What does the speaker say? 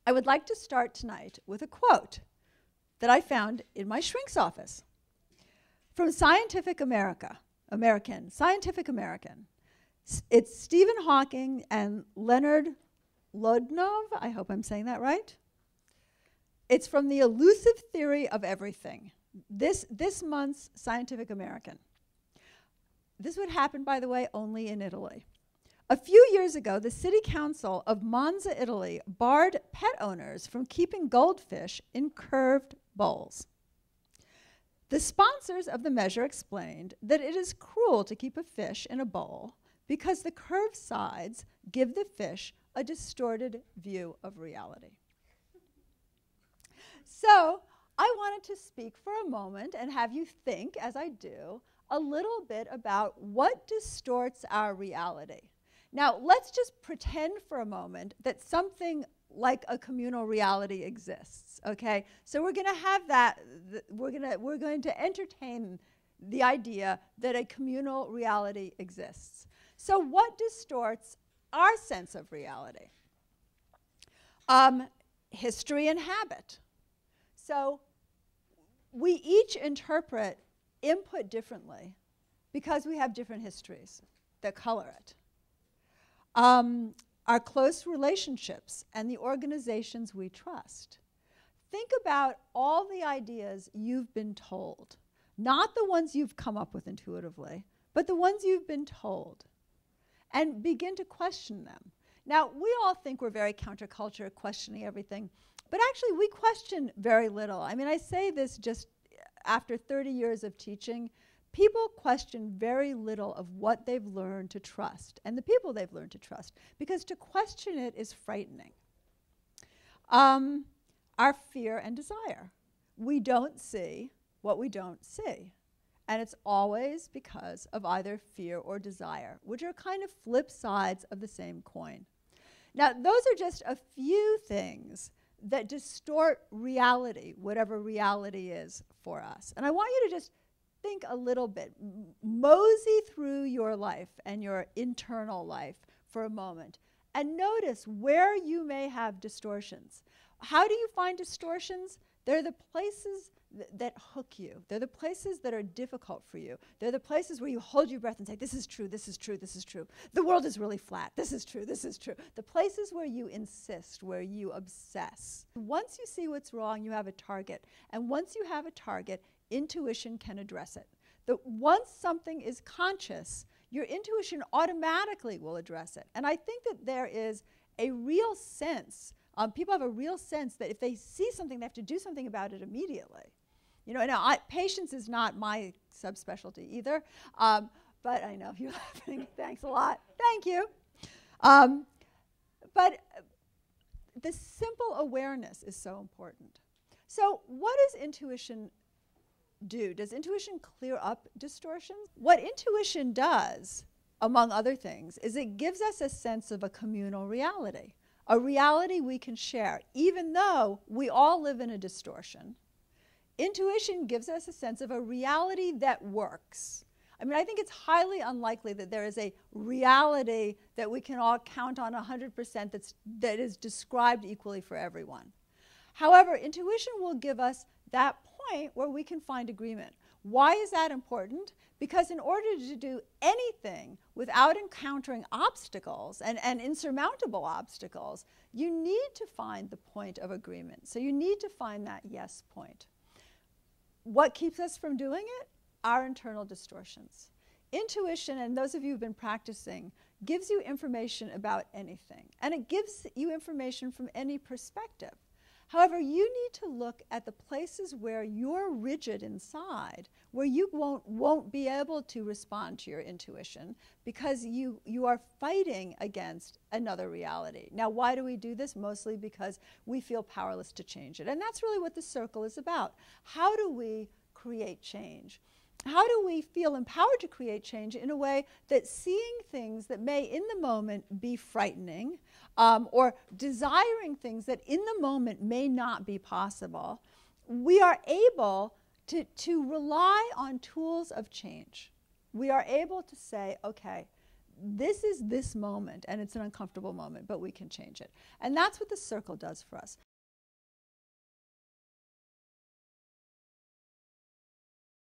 I would like to start tonight with a quote that I found in my shrink's office from Scientific American. It's Stephen Hawking and Leonard Lodnov. I hope I'm saying that right. It's from The Elusive Theory of Everything, this month's Scientific American. This would happen, by the way, only in Italy. A few years ago, the city council of Monza, Italy, barred pet owners from keeping goldfish in curved bowls. The sponsors of the measure explained that it is cruel to keep a fish in a bowl because the curved sides give the fish a distorted view of reality. So I wanted to speak for a moment and have you think, as I do, a little bit about what distorts our reality. Now, let's just pretend for a moment that something like a communal reality exists, okay? So we're going to have that, we're going to entertain the idea that a communal reality exists. So what distorts our sense of reality? History and habit. So we each interpret input differently because we have different histories that color it. Our close relationships and the organizations we trust. Think about all the ideas you've been told, not the ones you've come up with intuitively, but the ones you've been told, and begin to question them. Now, we all think we're very counterculture, questioning everything, but actually we question very little. I mean, I say this just after 30 years of teaching. People question very little of what they've learned to trust and the people they've learned to trust, because to question it is frightening. Our fear and desire. We don't see what we don't see. And it's always because of either fear or desire, which are kind of flip sides of the same coin. Now, those are just a few things that distort reality, whatever reality is for us. And I want you to just think a little bit, mosey through your life and your internal life for a moment and notice where you may have distortions. How do you find distortions? They're the places that hook you. They're the places that are difficult for you. They're the places where you hold your breath and say, this is true, this is true, this is true. The world is really flat. This is true, this is true. The places where you insist, where you obsess. Once you see what's wrong, you have a target. And once you have a target, intuition can address it. Once something is conscious, your intuition automatically will address it. And I think that there is a real sense, people have a real sense that if they see something, they have to do something about it immediately. You know, and patience is not my subspecialty either, but I know you're laughing. Thanks a lot. Thank you. But the simple awareness is so important. So what does intuition do? Does intuition clear up distortions? What intuition does, among other things, is it gives us a sense of a communal reality, a reality we can share, even though we all live in a distortion. Intuition gives us a sense of a reality that works. I mean, I think it's highly unlikely that there is a reality that we can all count on 100% that is described equally for everyone. However, intuition will give us that point where we can find agreement. Why is that important? Because in order to do anything without encountering obstacles and insurmountable obstacles, you need to find the point of agreement. So you need to find that yes point. What keeps us from doing it? Our internal distortions. Intuition, and those of you who've been practicing, gives you information about anything. And it gives you information from any perspective. However, you need to look at the places where you're rigid inside, where you won't be able to respond to your intuition because you are fighting against another reality. Now, why do we do this? Mostly because we feel powerless to change it. And that's really what the circle is about. How do we create change? How do we feel empowered to create change in a way that seeing things that may in the moment be frightening or desiring things that in the moment may not be possible, we are able to rely on tools of change. We are able to say, okay, this is this moment, and it's an uncomfortable moment, but we can change it. And that's what the circle does for us.